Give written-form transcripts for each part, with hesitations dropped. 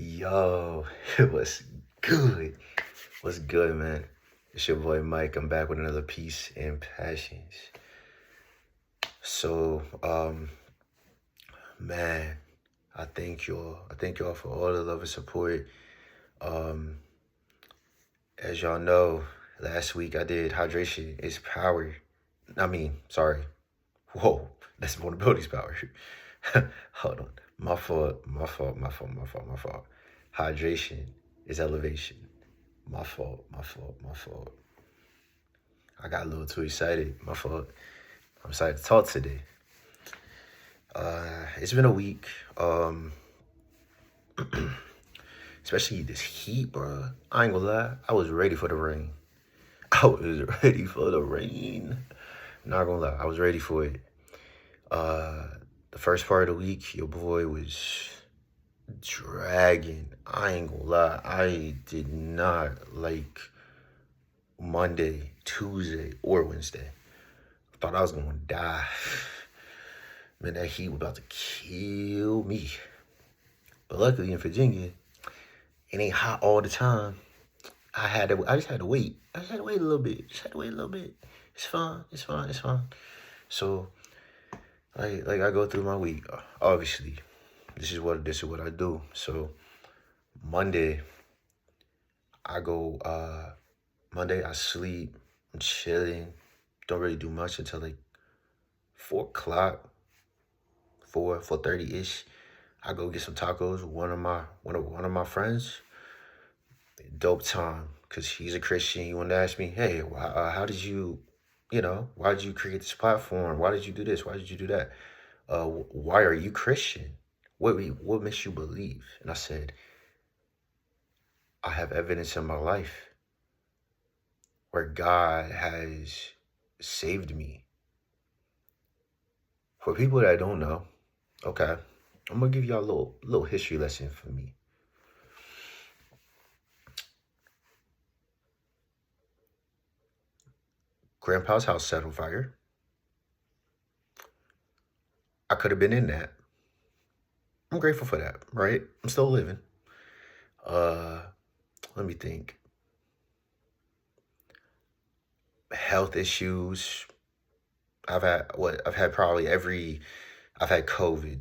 Yo, it was good. What's good, man? It's your boy Mike. I'm back with another Peace and Passions. So, man, I thank y'all. I thank y'all for all the love and support. Um, as y'all know, last week I did Hydration is Power. Sorry. Whoa, that's vulnerability's power. Hold on. My fault. Hydration is elevation. My fault. I got a little too excited. My fault. I'm excited to talk today. It's been a week. Especially this heat, bro. I ain't gonna lie. I was ready for the rain. I was ready for the rain. Not gonna lie. I was ready for it. The first part of the week, your boy was dragging. I ain't gonna lie. I did not like Monday, Tuesday, or Wednesday. I thought I was gonna die. Man, that heat was about to kill me. But luckily in Virginia, it ain't hot all the time. I just had to wait. I just had to wait a little bit. It's fine. So like I go through my week. Obviously, this is what I do. So Monday, I sleep, I'm chilling, don't really do much until like 4:00, 4:30 ish. I go get some tacos with one of my friends. Dope time, cause he's a Christian. He wanted to ask me, hey, how did you, why did you create this platform? Why did you do this? Why did you do that? Why are you Christian? What makes you believe? And I said, I have evidence in my life where God has saved me. For people that don't know, okay, I'm gonna give y'all a little history lesson for me. Grandpa's house set on fire. I could have been in that. I'm grateful for that, right? I'm still living. Let me think. Health issues. I've had COVID,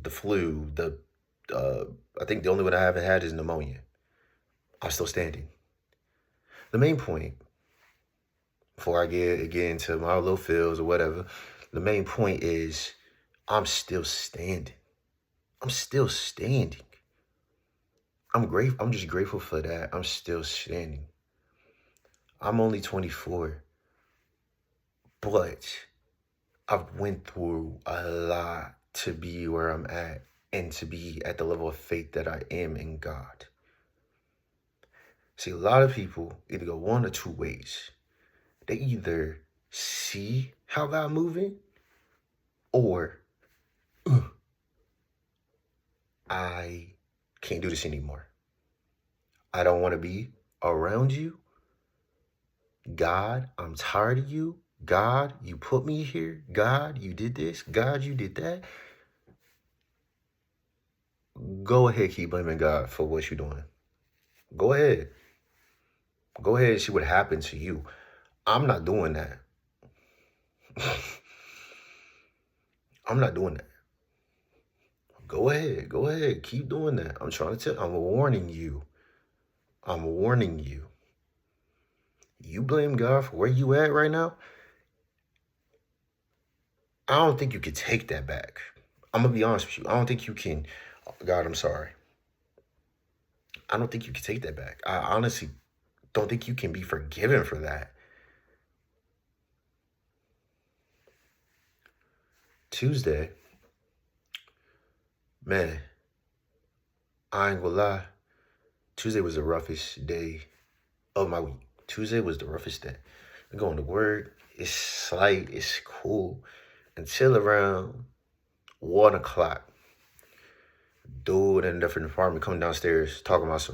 the flu, I think the only one I haven't had is pneumonia. I'm still standing. The main point, before I get into my little feels or whatever, the main point is I'm still standing. I'm grateful. I'm just grateful for that. I'm still standing. I'm only 24, but I've went through a lot to be where I'm at and to be at the level of faith that I am in God. See, a lot of people either go one or two ways. They either see how God moving or I can't do this anymore. I don't want to be around you. God, I'm tired of you. God, you put me here. God, you did this. God, you did that. Go ahead, keep blaming God for what you're doing. Go ahead. Go ahead and see what happened to you. I'm not doing that. I'm not doing that. Go ahead. Keep doing that. I'm warning you. You blame God for where you at right now? I don't think you can take that back. I'm going to be honest with you. I don't think you can. God, I'm sorry. I don't think you can take that back. I honestly don't think you can be forgiven for that. Tuesday, man, I ain't gonna lie. Tuesday was the roughest day of my week. Tuesday was the roughest day. I'm going to work. It's light. It's cool. Until around 1:00. Dude in a different department coming downstairs talking about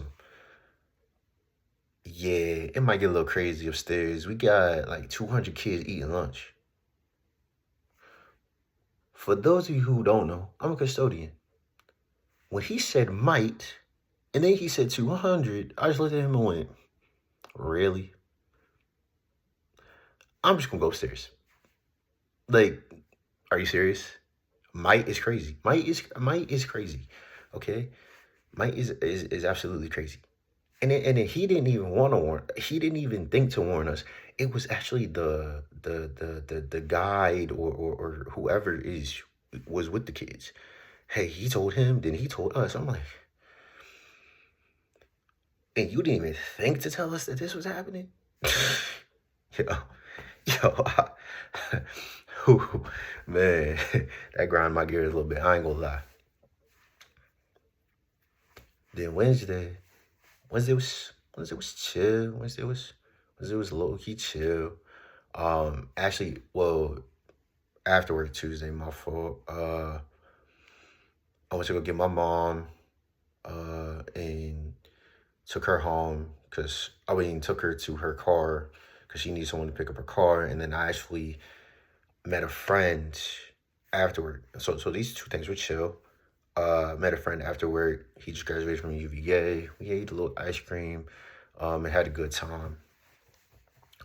yeah, it might get a little crazy upstairs. We got like 200 kids eating lunch. For those of you who don't know, I'm a custodian. When he said might, And then he said 200. I just looked at him and went, really? I'm just gonna go upstairs. Like, are you serious? Might is crazy. Might is crazy. Okay? Might is absolutely crazy. And then he didn't even want to warn. He didn't even think to warn us. It was actually the guide or whoever is was with the kids. Hey, he told him, then he told us. I'm like, and you didn't even think to tell us that this was happening? yo, yo, whew, man, that grind my gears a little bit. I ain't gonna lie. Then Wednesday was chill. Wednesday was low key chill. Actually, well, after work Tuesday, my fault. I went to go get my mom, and took her home because took her to her car because she needs someone to pick up her car, and then I actually met a friend afterward. So these two things were chill. Met a friend afterward. He just graduated from UVA. We ate a little ice cream, and had a good time.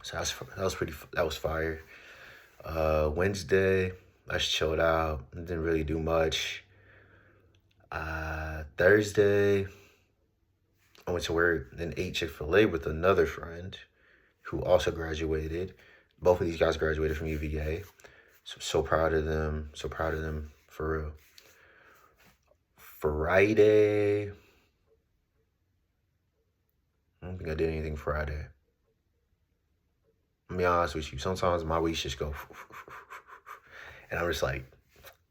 So that was fire. Wednesday, I just chilled out. Didn't really do much. Thursday, I went to work, then ate Chick-fil-A with another friend who also graduated. Both of these guys graduated from UVA. So proud of them. So proud of them, for real. Friday, I don't think I did anything Friday. I'm be honest with you. Sometimes my weeks just go, and I'm just like,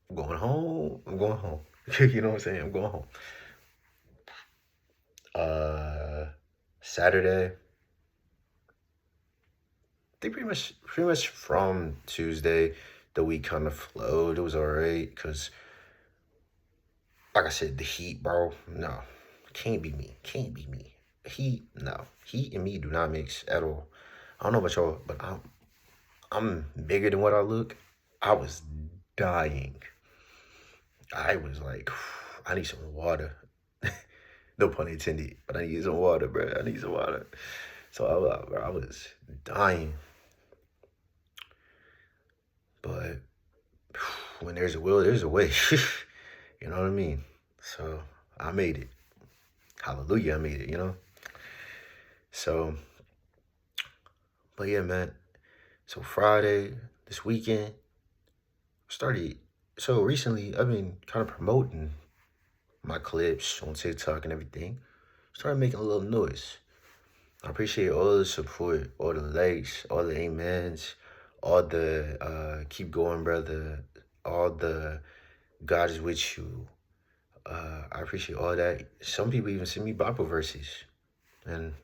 I'm going home. I'm going home. You know what I'm saying? I'm going home. Saturday, I think pretty much from Tuesday, the week kind of flowed. It was alright because, like I said, the heat, bro. No, can't be me. Can't be me. Heat, no. Heat and me do not mix at all. I don't know about y'all, but I'm bigger than what I look. I was dying. I was like, I need some water. No pun intended, but I need some water, bro. I need some water. So I was dying. But when there's a will, there's a way. You know what I mean? So I made it. Hallelujah, I made it, you know? So, but yeah, man. So Friday, this weekend, started. So recently, I've been kind of promoting my clips on TikTok and everything. Started making a little noise. I appreciate all the support, all the likes, all the amens, all the keep going, brother, all the God is with you. I appreciate all that. Some people even send me Bible verses, and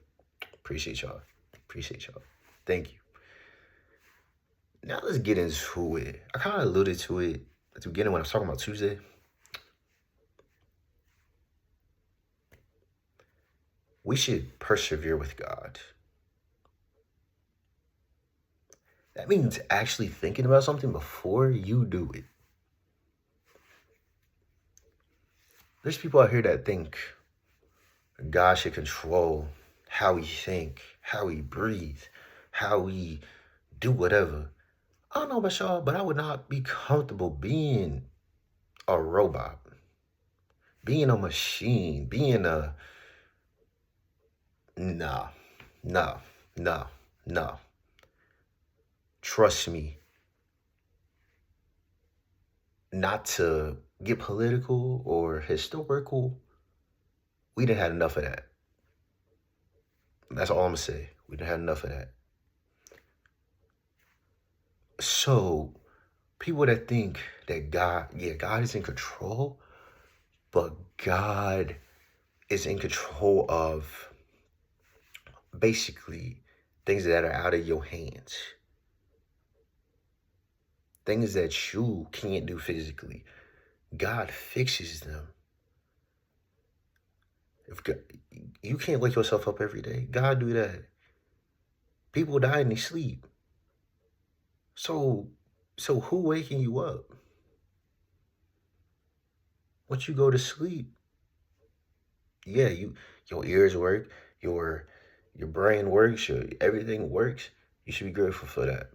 appreciate y'all. Appreciate y'all. Thank you. Now let's get into it. I kind of alluded to it at the beginning when I was talking about Tuesday. We should persevere with God. That means actually thinking about something before you do it. There's people out here that think God should control how we think, how we breathe, how we do whatever. I don't know about y'all, but I would not be comfortable being a robot, being a machine, being a nah, nah, nah, nah. Trust me, not to get political or historical, we done had enough of that. That's all I'm gonna say. We done had enough of that. So, people that think that God is in control, but God is in control of basically things that are out of your hands. Things that you can't do physically. God fixes them. If God, you can't wake yourself up every day, God do that. People die in their sleep. So who waking you up? Once you go to sleep, Yeah, your ears work, your your brain works, everything works. You should be grateful for that.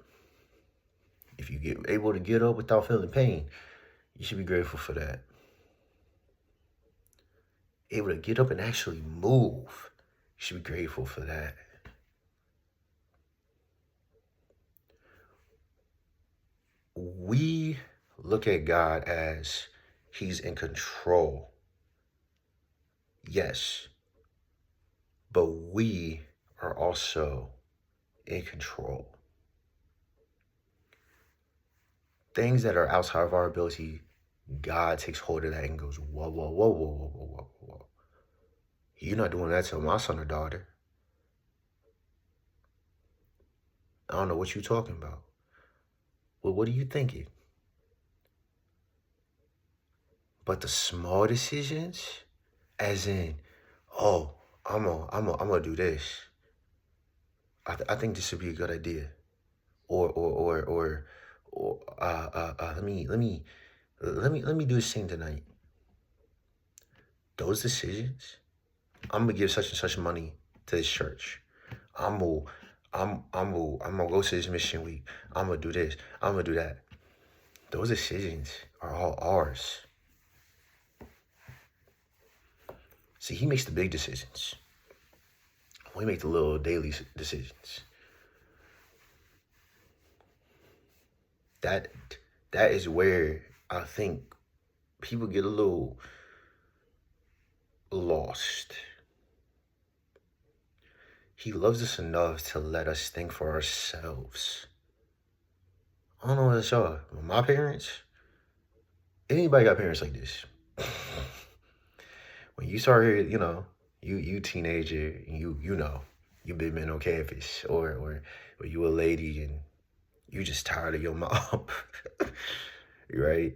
If you get able to get up without feeling pain, you should be grateful for that. Able to get up and actually move, you should be grateful for that. We look at God as He's in control. Yes, but we are also in control. Things that are outside of our ability, God takes hold of that and goes, whoa, whoa, whoa, whoa, whoa, whoa, whoa, whoa. You're not doing that to my son or daughter. I don't know what you're talking about. Well, what are you thinking? But the small decisions, as in, oh, I'm gonna do this. I think this would be a good idea. Or let me do this thing tonight. Those decisions, I'm gonna give such and such money to this church. I'm gonna, I'm gonna go to this mission week. I'm gonna do this. I'm gonna do that. Those decisions are all ours. See, He makes the big decisions. We make the little daily decisions. That is where I think people get a little lost. He loves us enough to let us think for ourselves. I don't know what it's y'all. My parents, anybody got parents like this? When you start here, you teenager, and you been men on campus, or you a lady and you just tired of your mom, right?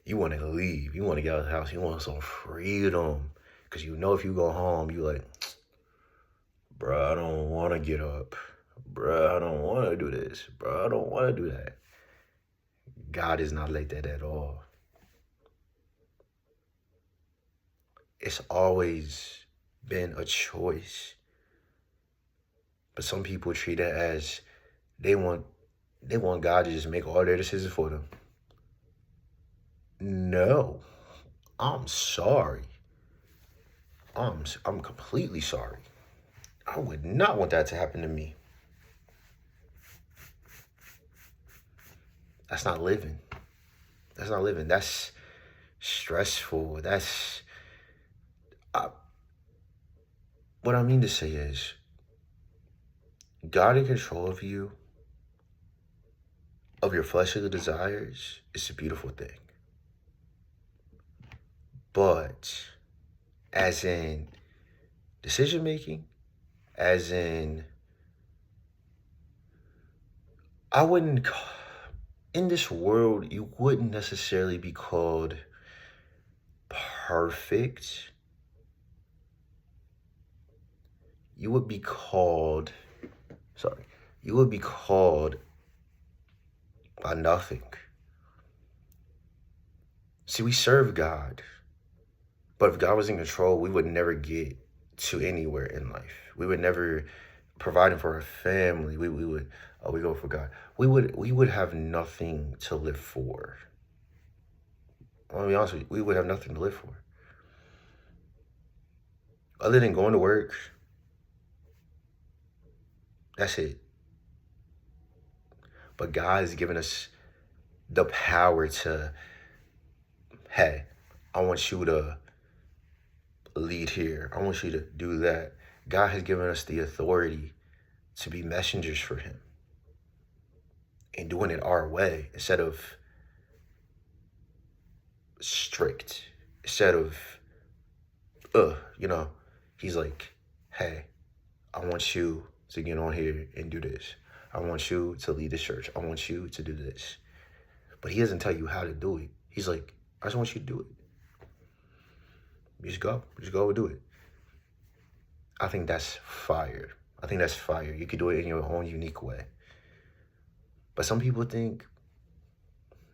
You want to leave. You want to get out of the house. You want some freedom. Because if you go home, you like, bruh, I don't want to get up. Bruh, I don't want to do this. Bruh, I don't want to do that. God is not like that at all. It's always been a choice. But some people treat it as they want God to just make all their decisions for them. No. I'm sorry. I'm completely sorry. I would not want that to happen to me. That's not living. That's not living. That's stressful. What I mean to say is, God in control of you, of your fleshly desires, is a beautiful thing. But as in decision making, as in, in this world, you wouldn't necessarily be called perfect. You would be called by nothing. See, we serve God, but if God was in control, we would never get to anywhere in life. We would never provide for our family. We go for God. We would have nothing to live for. I'll be honest with you, we would have nothing to live for. Other than going to work, that's it. But God has given us the power to, hey, I want you to lead here. I want you to do that. God has given us the authority to be messengers for Him and doing it our way instead of strict, instead of, He's like, hey, I want you to get on here and do this. I want you to lead the church. I want you to do this. But He doesn't tell you how to do it. He's like, I just want you to do it. You just go and do it. I think that's fire. You could do it in your own unique way. But some people think,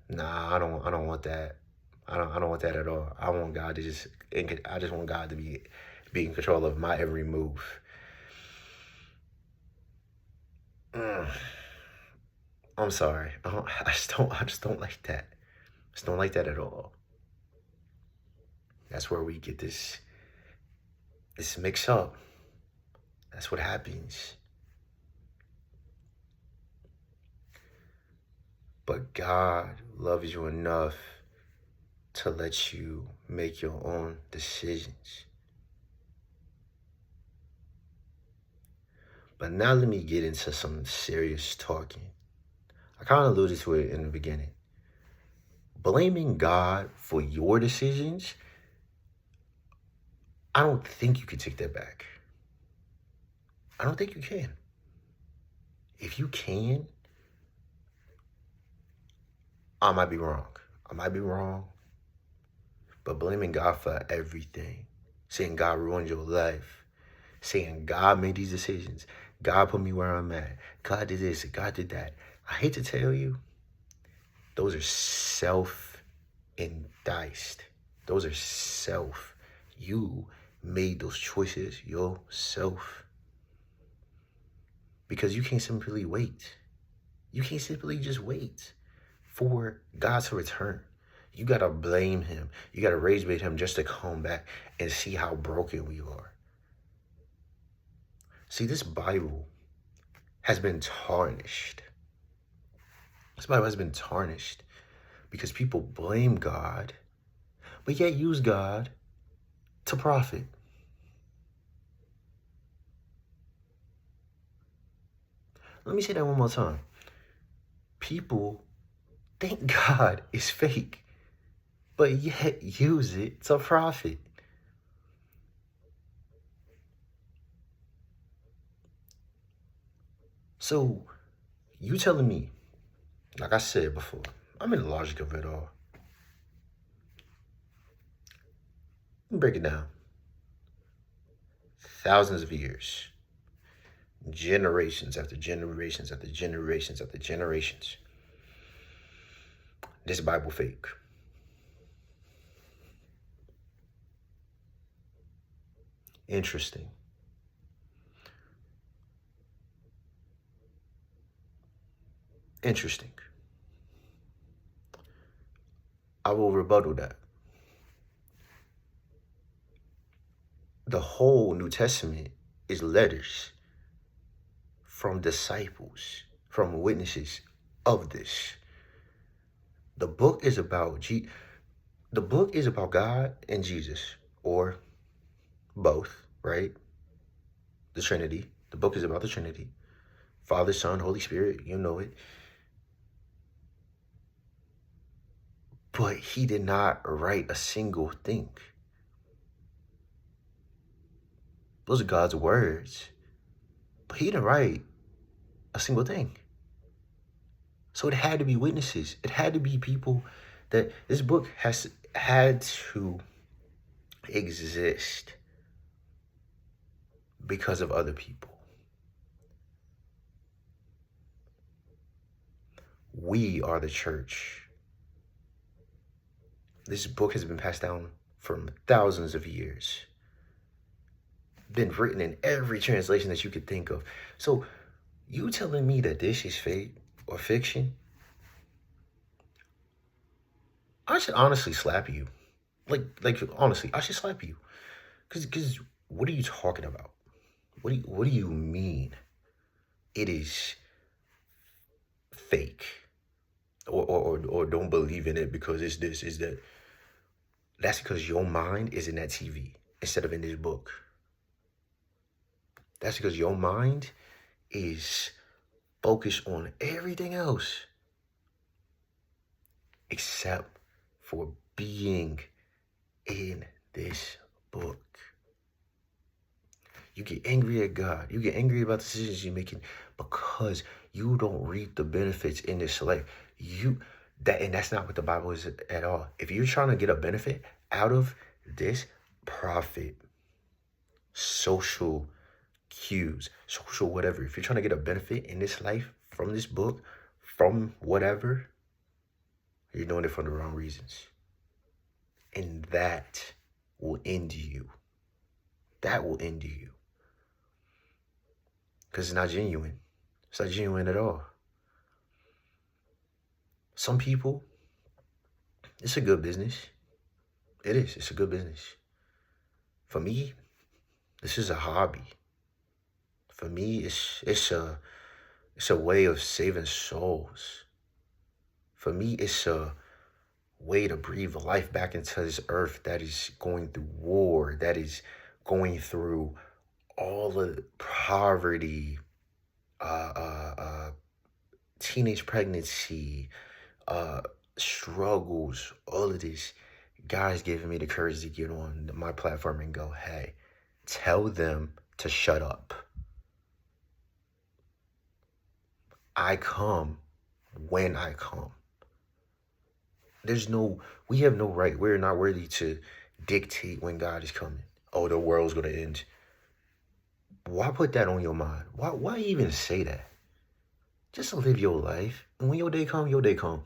nah, I don't want that. I don't want that at all. I just want God to be be in control of my every move. I'm sorry. I just don't like that. I just don't like that at all. That's where we get this mix up. That's what happens. But God loves you enough to let you make your own decisions. But now let me get into some serious talking. I kind of alluded to it in the beginning. Blaming God for your decisions, I don't think you can take that back. I don't think you can. If you can, I might be wrong. But blaming God for everything, saying God ruined your life, saying God made these decisions, God put me where I'm at, God did this, God did that. I hate to tell you, those are self-indiced. Those are self. You made those choices yourself. Because you can't simply wait. You can't simply just wait for God to return. You got to blame him. You got to rage bait him just to come back and see how broken we are. See, this Bible has been tarnished. This Bible has been tarnished because people blame God, but yet use God to profit. Let me say that one more time. People think God is fake, but yet use it to profit. So you telling me, like I said before, I'm in the logic of it all. Let me break it down. Thousands of years, generations after generations after generations after generations. This Bible fake. Interesting. Interesting. I will rebuttal that. The whole New Testament is letters from disciples, from witnesses of this. The book is about God and Jesus, or both, right? The Trinity. The book is about the Trinity. Father, Son, Holy Spirit, you know it. But he did not write a single thing. Those are God's words. But he didn't write a single thing. So it had to be witnesses. It had to be people that this book had to exist because of other people. We are the church. This book has been passed down for thousands of years. Been written in every translation that you could think of. So you telling me that this is fake or fiction? I should honestly slap you. Like honestly, I should slap you. Cause what are you talking about? What do you mean it is fake? Or don't believe in it because it's this, is that. That's because your mind is in that TV instead of in this book. That's because your mind is focused on everything else except for being in this book. You get angry at God. You get angry about the decisions you're making because you don't reap the benefits in this life. And that's not what the Bible is at all. If you're trying to get a benefit out of this, profit, social cues, social whatever. If you're trying to get a benefit in this life from this book, from whatever, you're doing it for the wrong reasons. And that will end you. that will end you. Because it's not genuine. It's not genuine at all. Some people, it's a good business. It is. It's a good business. For me, this is a hobby. For me, it's a way of saving souls. For me, it's a way to breathe life back into this earth that is going through war, that is going through all the poverty, teenage pregnancy, struggles, all of this. God's giving me the courage to get on my platform and go, hey, tell them to shut up. I come when I come. We have no right. We're not worthy to dictate when God is coming. Oh, the world's going to end. Why put that on your mind? Why even say that? Just live your life. And when your day come, your day come.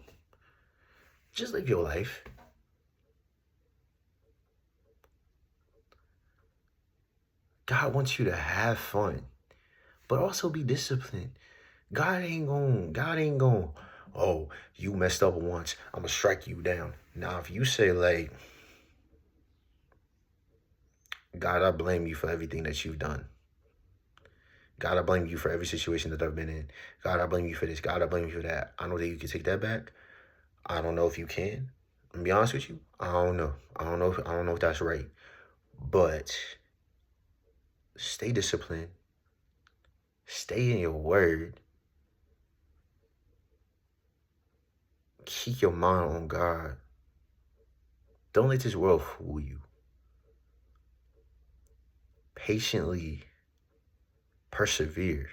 Just live your life. God wants you to have fun, but also be disciplined. God ain't going, oh, you messed up once, I'm going to strike you down. Now, if you say, like, God, I blame you for everything that you've done. God, I blame you for every situation that I've been in. God, I blame you for this. God, I blame you for that. I know that you can take that back. I don't know if you can. To be honest with you, I don't know. I don't know if that's right. But stay disciplined. Stay in your word. Keep your mind on God. Don't let this world fool you. Patiently persevere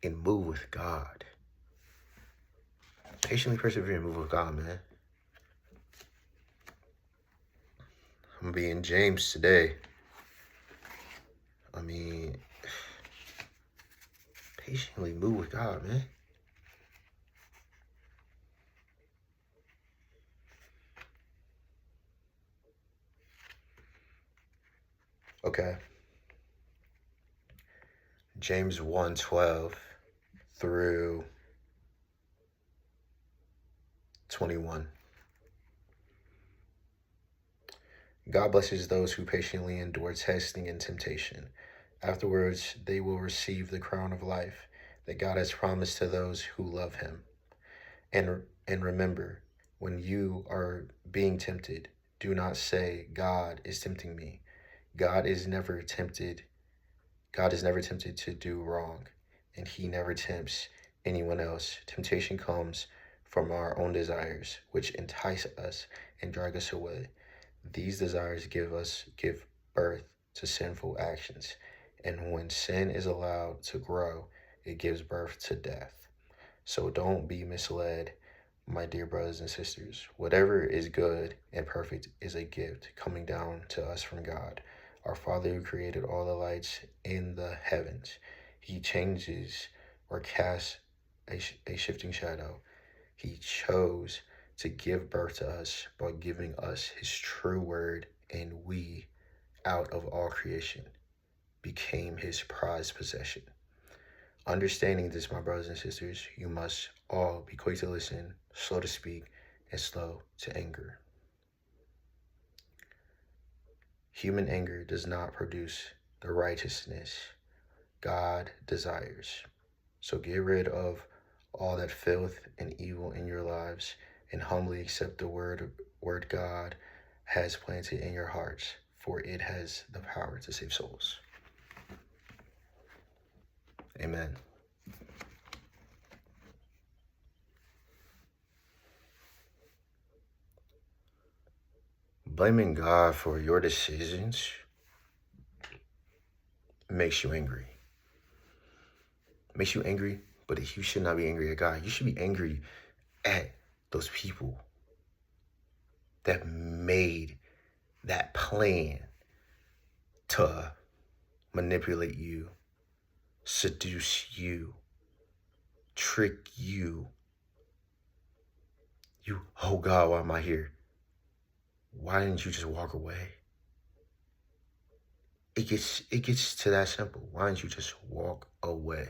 and move with God. Patiently persevere and move with God, man. I'm going to be in James today. I mean, patiently move with God, man. Okay. James 1:12 through 21. God blesses those who patiently endure testing and temptation. Afterwards, they will receive the crown of life that God has promised to those who love him. And remember, when you are being tempted, do not say, God is tempting me. God is never tempted to do wrong, and he never tempts anyone else. Temptation comes from our own desires, which entice us and drag us away. These desires give birth to sinful actions, and when sin is allowed to grow, it gives birth to death. So don't be misled, my dear brothers and sisters. Whatever is good and perfect is a gift coming down to us from God, our Father who created all the lights in the heavens. He changes or casts a shifting shadow. He chose to give birth to us by giving us his true word, and we, out of all creation, became his prized possession. Understanding this, my brothers and sisters, you must all be quick to listen, slow to speak, and slow to anger. Human anger does not produce the righteousness God desires. So get rid of all that filth and evil in your lives and humbly accept the word God has planted in your hearts, for it has the power to save souls. Amen. Blaming God for your decisions makes you angry. Makes you angry, but you should not be angry at God. You should be angry at those people that made that plan to manipulate you, seduce you, trick you. Oh God, why am I here? Why didn't you just walk away? it gets to that simple. Why don't you just walk away?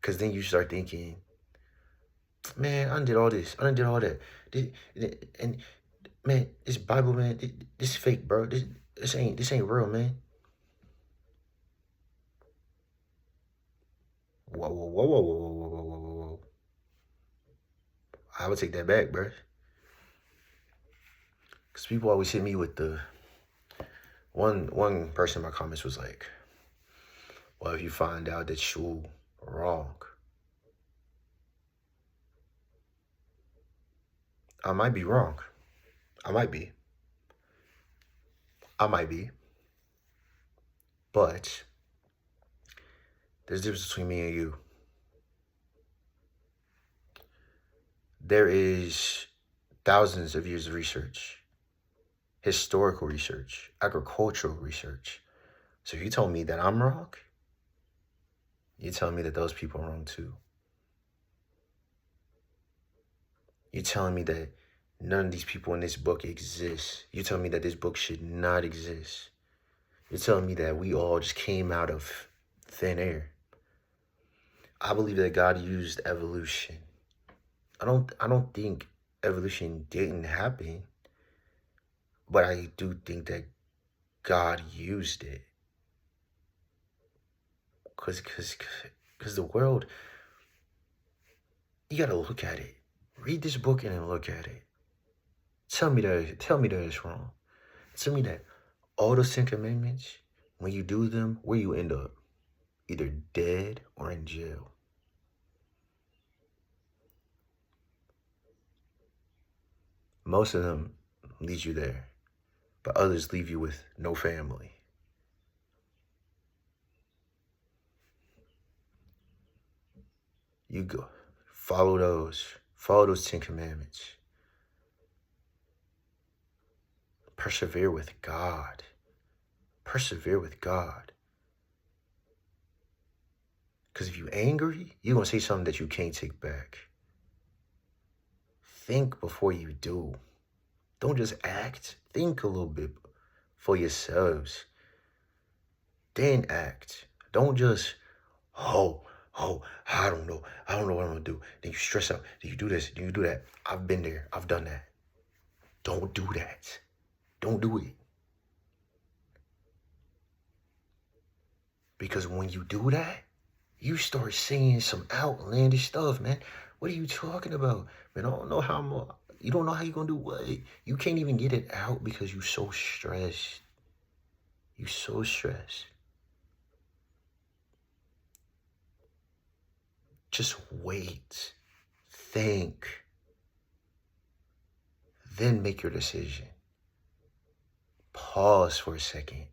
Because then you start thinking, man, I done did all this. I done did all that. And man, this Bible, man, this fake, bro. This ain't real, man. Whoa, whoa, whoa, whoa, whoa, whoa, whoa, whoa, whoa, whoa. I would take that back, bro. Because people always hit me with the one person in my comments was like, well, if you find out that you're wrong, I might be wrong. I might be. But there's a difference between me and you. There is thousands of years of research, historical research, agricultural research. So if you told me that I'm wrong, you're telling me that those people are wrong too. You're telling me that none of these people in this book exist. You're telling me that this book should not exist. You're telling me that we all just came out of thin air. I believe that God used evolution. I don't think evolution didn't happen, but I do think that God used it. Cause the world, you gotta look at it. Read this book and then look at it. Tell me that it's wrong. Tell me that all those 10 commandments, when you do them, where you end up? Either dead or in jail. Most of them lead you there, but others leave you with no family. You go, follow those 10 commandments. Persevere with God. Persevere with God. Because if you're angry, you're going to say something that you can't take back. Think before you do. Don't just act. Think a little bit for yourselves. Then act. Don't just, oh, I don't know what I'm going to do. Then you stress out. Then you do this. Then you do that. I've been there. I've done that. Don't do that. Don't do it. Because when you do that, you start saying some outlandish stuff, man. What are you talking about? Man, I don't know how you don't know how you're going to do what? You can't even get it out because you're so stressed. You're so stressed. Just wait. Think. Then make your decision. Pause for a second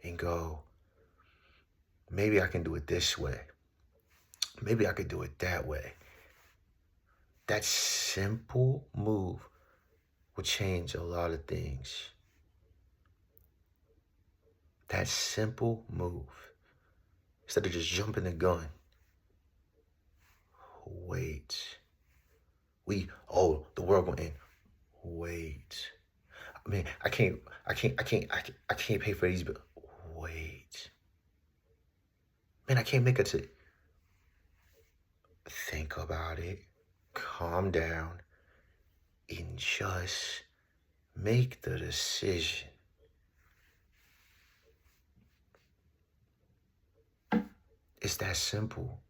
and go, maybe I can do it this way. Maybe I could do it that way. That simple move will change a lot of things. That simple move. Instead of just jumping the gun. Wait. The world gonna end. Wait. I mean, I can't pay for these bills. Wait. Man, I can't make it to. Think about it. Calm down. And just make the decision. It's that simple.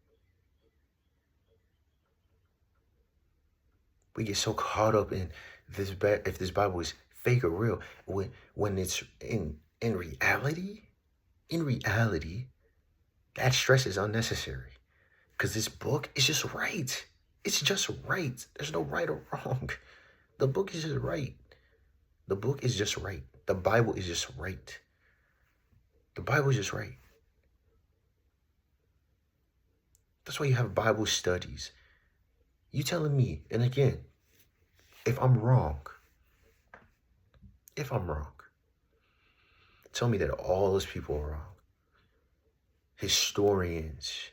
We get so caught up in this, if this Bible is fake or real, when it's in reality, that stress is unnecessary. Because this book is just right. It's just right. There's no right or wrong. The book is just right. The book is just right. The Bible is just right. The Bible is just right. That's why you have Bible studies. You telling me, and again, if I'm wrong, tell me that all those people are wrong. Historians,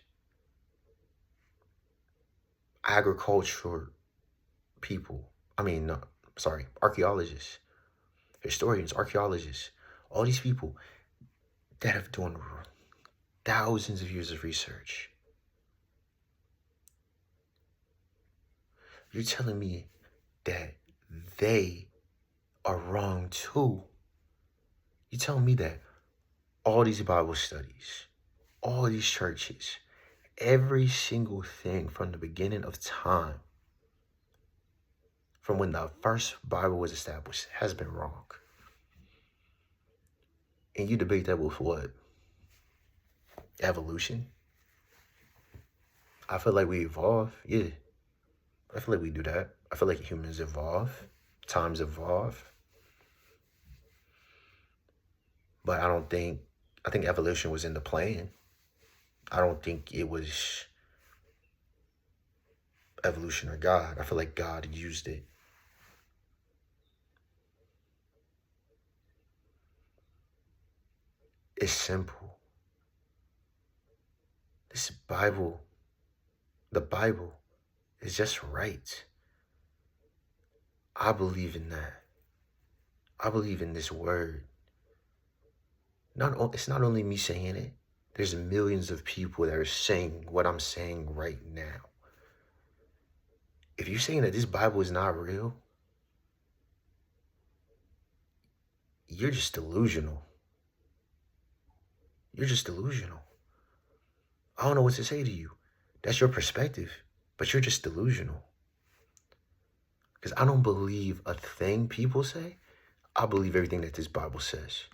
agriculture people, archaeologists, historians, archaeologists, All these people that have done thousands of years of research. You're telling me that they are wrong too. You're telling me that all these Bible studies, all these churches, every single thing from the beginning of time, from when the first Bible was established, has been wrong. And you debate that with what? Evolution? I feel like we evolve. Yeah. I feel like we do that. I feel like humans evolve. Times evolve. But I think evolution was in the plan. I don't think it was evolution or God. I feel like God used it. It's simple. This Bible, the Bible, is just right. I believe in that. I believe in this word. It's not only me saying it. There's millions of people that are saying what I'm saying right now. If you're saying that this Bible is not real, you're just delusional. You're just delusional. I don't know what to say to you. That's your perspective, but you're just delusional. Because I don't believe a thing people say. I believe everything that this Bible says.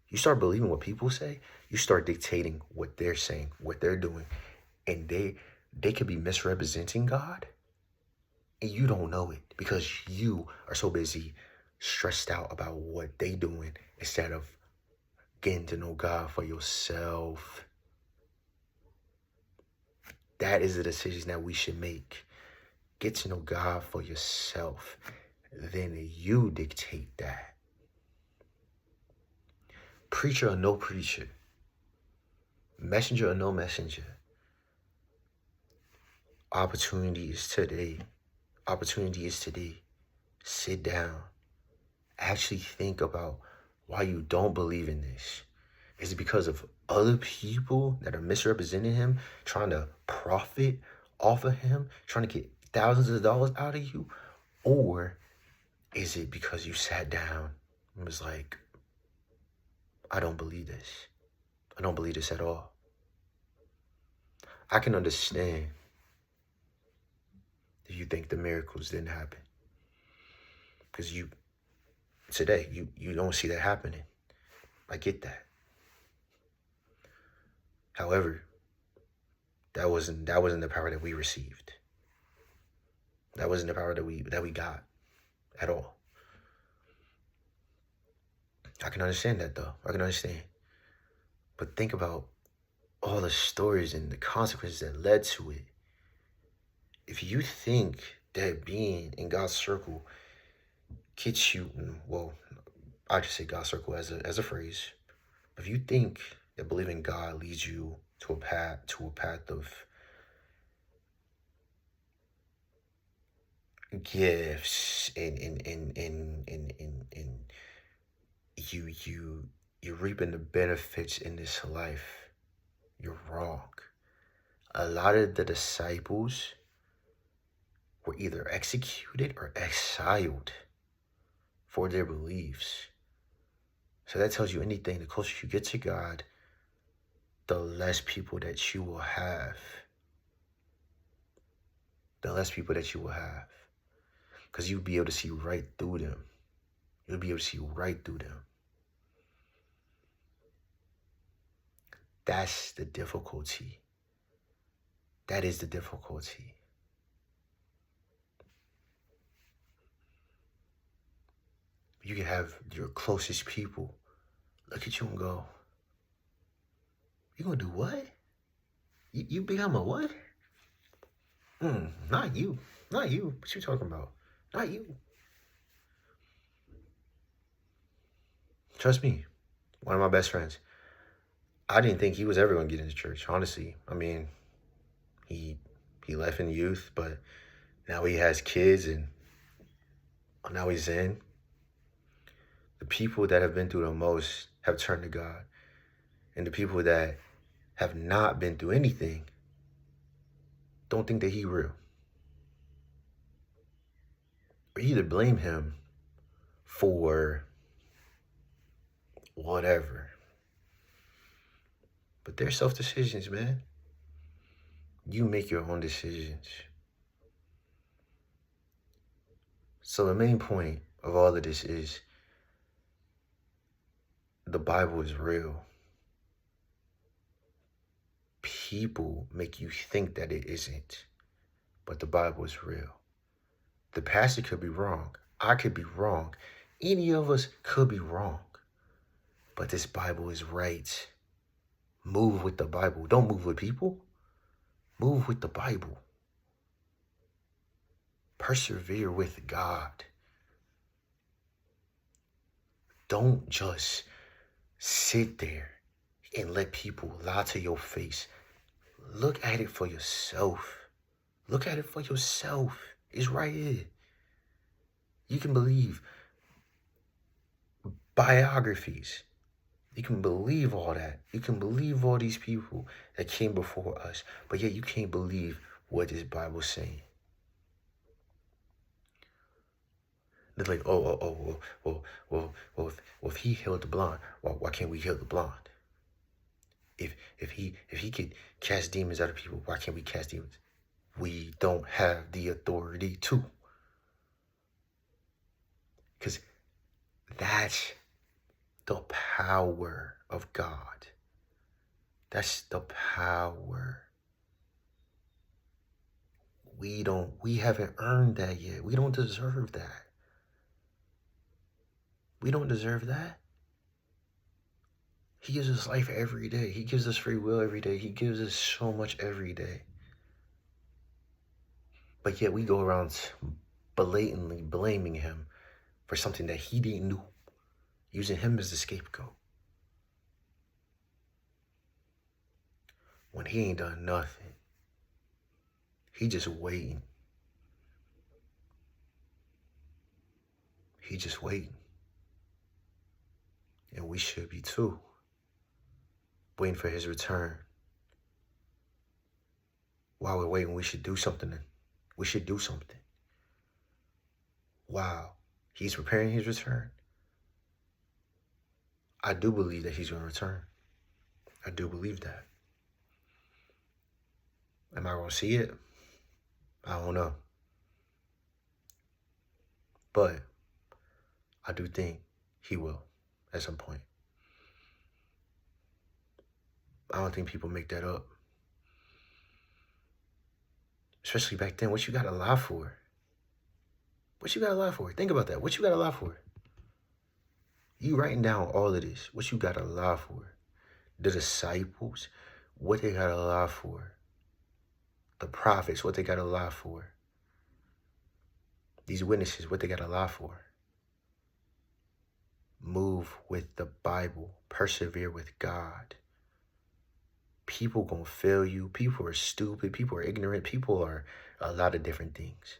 You start believing what people say, you start dictating what they're saying, what they're doing. And they could be misrepresenting God, and you don't know it because you are so busy stressed out about what they doing instead of getting to know God for yourself. That is the decision that we should make. Get to know God for yourself. Then you dictate that. Preacher or no preacher, messenger or no messenger, opportunity is today. Opportunity is today. Sit down. Actually think about why you don't believe in this. Is it because of other people that are misrepresenting him, trying to profit off of him, trying to get thousands of dollars out of you? Or is it because you sat down and was like, I don't believe this. I don't believe this at all. I can understand if you think the miracles didn't happen. Because today, you don't see that happening. I get that. However, that wasn't the power that we received. That wasn't the power that we got at all. I can understand that though. I can understand. But think about all the stories and the consequences that led to it. If you think that being in God's circle gets you, well, I just say God's circle as a phrase. If you think that believing God leads you to a path of gifts and you're reaping the benefits in this life, you're wrong. A lot of the disciples were either executed or exiled for their beliefs. So that tells you anything. The closer you get to God, the less people that you will have. The less people that you will have. Because you'll be able to see right through them. You'll be able to see right through them. That's the difficulty. That is the difficulty. You can have your closest people look at you and go, you gonna do what? You become a what? Not you. Not you. What you talking about? Not you. Trust me, one of my best friends. I didn't think he was ever gonna get into church, honestly. I mean, he left in youth, but now he has kids and now he's in. people that have been through the most have turned to God. And the people that have not been through anything don't think that he real. Or either blame him for whatever. But they're self-decisions, man. You make your own decisions. So the main point of all of this is the Bible is real. People make you think that it isn't, but the Bible is real. The pastor could be wrong. I could be wrong. Any of us could be wrong. But this Bible is right. Move with the Bible. Don't move with people. Move with the Bible. Persevere with God. Don't just sit there and let people lie to your face. Look at it for yourself. Look at it for yourself. It's right here. You can believe biographies. You can believe all that. You can believe all these people that came before us. But yet you can't believe what this Bible's saying. They're like, well, if he healed the blind, why can't we heal the blind? If he could cast demons out of people, why can't we cast demons? We don't have the authority to. Because that's the power of God. That's the power. We haven't earned that yet. We don't deserve that. We don't deserve that. He gives us life every day. He gives us free will every day. He gives us so much every day. But yet we go around blatantly blaming him for something that he didn't do, using him as the scapegoat. When he ain't done nothing. He just waiting. He just waiting. And we should be too. Waiting for his return. While we're waiting, we should do something. We should do something. Wow. He's preparing his return. I do believe that he's going to return. I do believe that. Am I going to see it? I don't know. But I do think he will at some point. I don't think people make that up. Especially back then. What you got to lie for? What you got to lie for? Think about that. What you got to lie for? You writing down all of this. What you got to lie for? The disciples, what they got to lie for? The prophets, what they got to lie for? These witnesses, what they got to lie for? Move with the Bible. Persevere with God. People gonna fail you. People are stupid. People are ignorant. People are a lot of different things.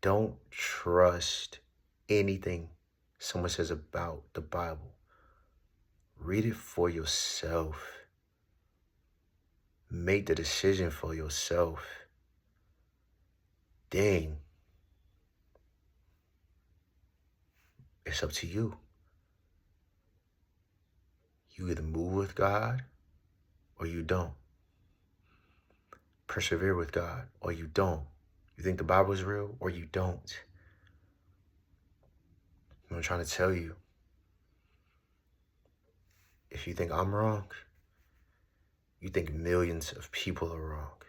Don't trust anything someone says about the Bible. Read it for yourself. Make the decision for yourself. Then it's up to you. You either move with God or you don't. Persevere with God or you don't. You think the Bible is real or you don't. I'm trying to tell you. If you think I'm wrong, you think millions of people are wrong.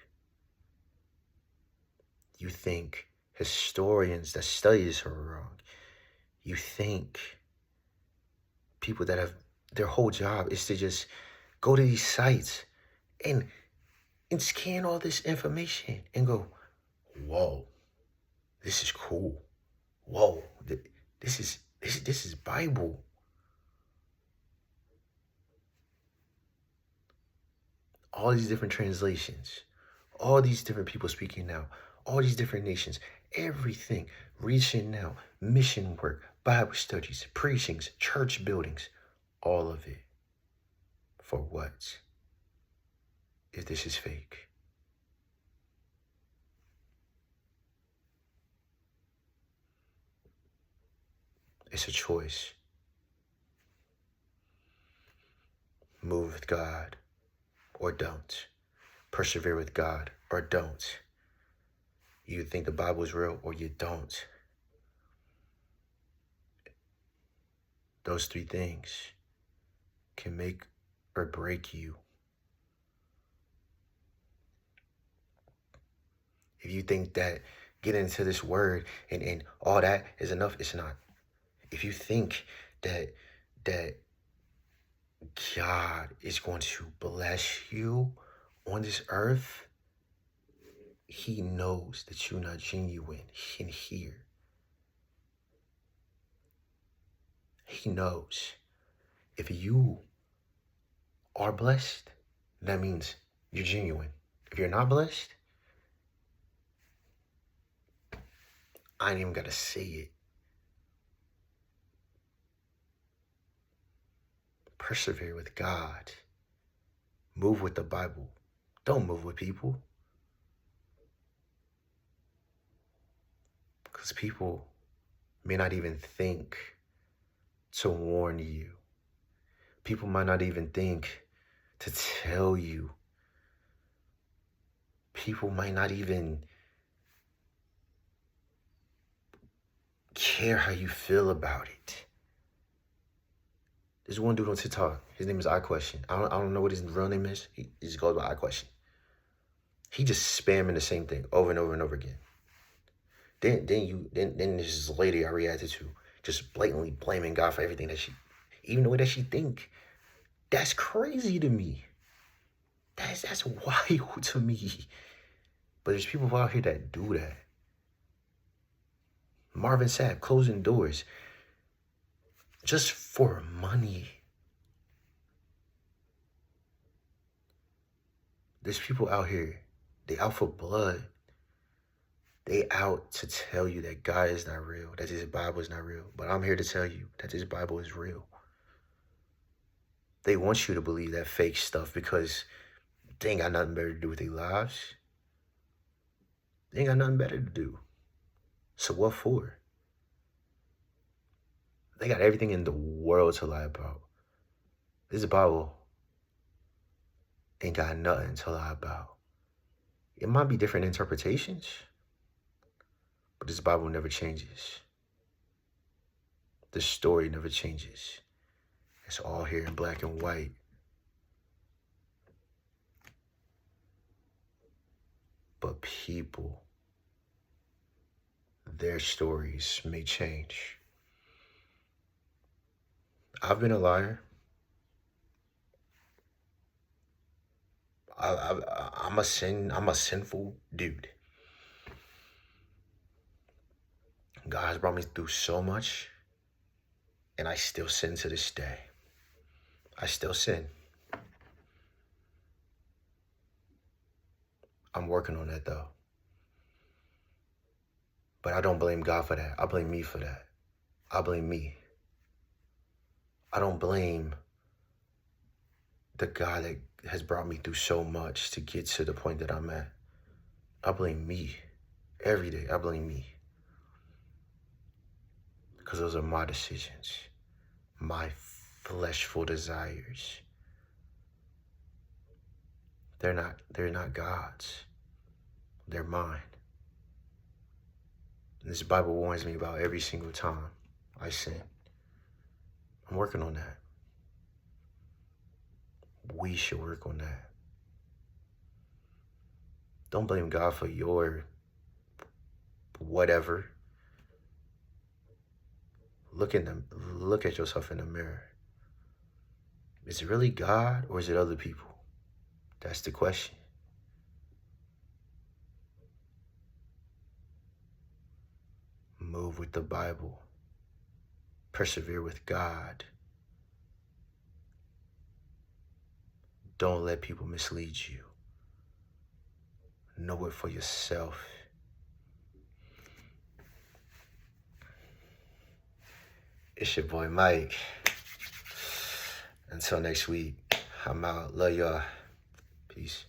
You think historians that study this are wrong. You think people that have their whole job is to just go to these sites and scan all this information and go, whoa, this is cool. Whoa, this is Bible. All these different translations, all these different people speaking now, all these different nations, Everything. Reaching out, mission work, Bible studies, preachings, church buildings, all of it. For what? If this is fake. It's a choice. Move with God or don't. Persevere with God or don't. You think the Bible is real or you don't. Those three things can make or break you. If you think that getting into this word and all that is enough, it's not. If you think that God is going to bless you on this earth, he knows that you're not genuine in here. He knows. If you are blessed, that means you're genuine. If you're not blessed, I ain't even got to say it. Persevere with God. Move with the Bible. Don't move with people. Because people may not even think to warn you. People might not even think to tell you. People might not even care how you feel about it. There's one dude on TikTok. His name is iQuestion. I don't know what his real name is. He just goes by iQuestion. He just spamming the same thing over and over and over again. Then there's this lady I reacted to, just blatantly blaming God for everything that even the way that she think. That's crazy to me. That's wild to me. But there's people out here that do that. Marvin Sapp closing doors just for money. There's people out here, they out for blood. They out to tell you that God is not real, that this Bible is not real. But I'm here to tell you that this Bible is real. They want you to believe that fake stuff because they ain't got nothing better to do with their lives. They ain't got nothing better to do. So what for? They got everything in the world to lie about. This Bible ain't got nothing to lie about. It might be different interpretations, but this Bible never changes. The story never changes. It's all here in black and white. But people, their stories may change. I've been a liar. I'm a sinful dude. God has brought me through so much, and I still sin to this day. I still sin. I'm working on that though. But I don't blame God for that. I blame me for that. I blame me. I don't blame the God that has brought me through so much to get to the point that I'm at. I blame me. Every day, I blame me. Because those are my decisions. My fleshful desires. They're not God's. They're mine. And this Bible warns me about every single time I sin. I'm working on that. We should work on that. Don't blame God for your whatever. Look at yourself in the mirror. Is it really God or is it other people? That's the question. Move with the Bible. Persevere with God. Don't let people mislead you. Know it for yourself. It's your boy Mike. Until next week, I'm out. Love y'all. Peace.